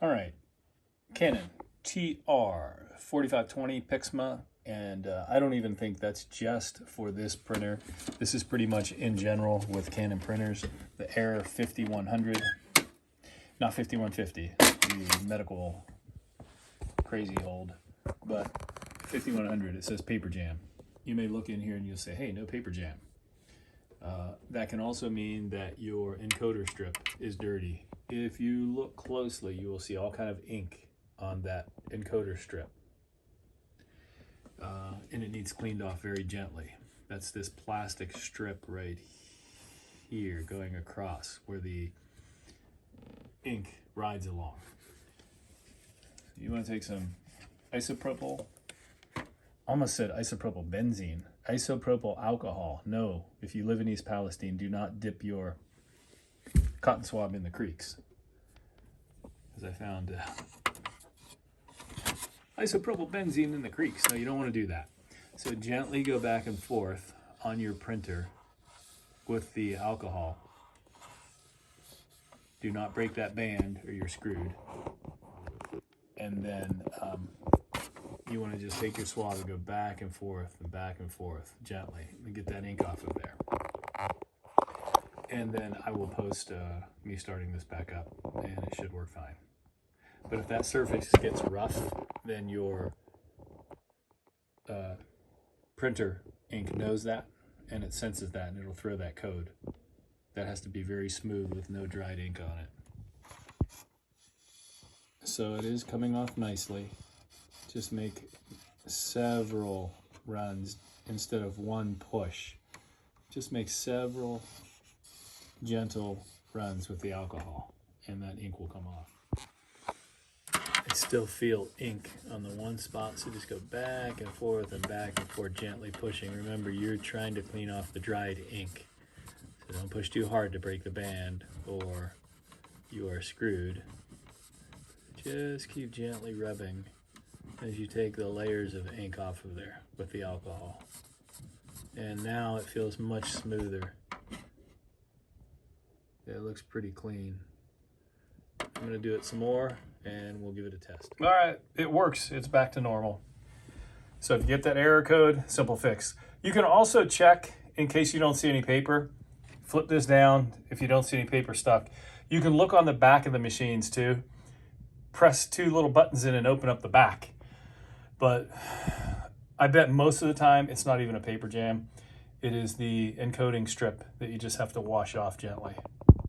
All right, Canon TR 4520 Pixma, and I don't even think that's just for this printer. This is pretty much in general with Canon printers. The Air 5100, not 5150, the medical crazy old, but 5100, it says paper jam. You may look in here and you'll say, hey, no paper jam. That can also mean that your encoder strip is dirty. If you look closely, you will see all kind of ink on that encoder strip. And it needs cleaned off very gently. That's this plastic strip right here going across where the ink rides along. You want to take some isopropyl, almost said isopropyl benzene, isopropyl alcohol. No, if you live in East Palestine, do not dip your cotton swab in the creeks, because I found isopropyl benzene in the creeks. No, you don't want to do that. So gently go back and forth on your printer with the alcohol. Do not break that band or you're screwed. And then you want to just take your swab and go back and forth gently and get that ink off of there. And then I will post me starting this back up, and it should work fine. But if that surface gets rough, then your printer ink knows that, and it senses that, and it'll throw that code. That has to be very smooth with no dried ink on it. So it is coming off nicely. Just make several runs instead of one push. Just make several gentle runs with the alcohol, and that ink will come off. I still feel ink on the one spot, so just go back and forth, gently pushing. Remember, you're trying to clean off the dried ink. So don't push too hard to break the band or you are screwed. Just keep gently rubbing as you take the layers of ink off of there with the alcohol. And now it feels much smoother. It looks pretty clean. I'm gonna do it some more and we'll give it a test. All right, it works. It's back to normal. So if you get that error code, simple fix. You can also check in case you don't see any paper. Flip this down if you don't see any paper stuck. You can look on the back of the machines too. Press two little buttons in and open up the back. But I bet most of the time it's not even a paper jam. It is the encoding strip that you just have to wash off gently.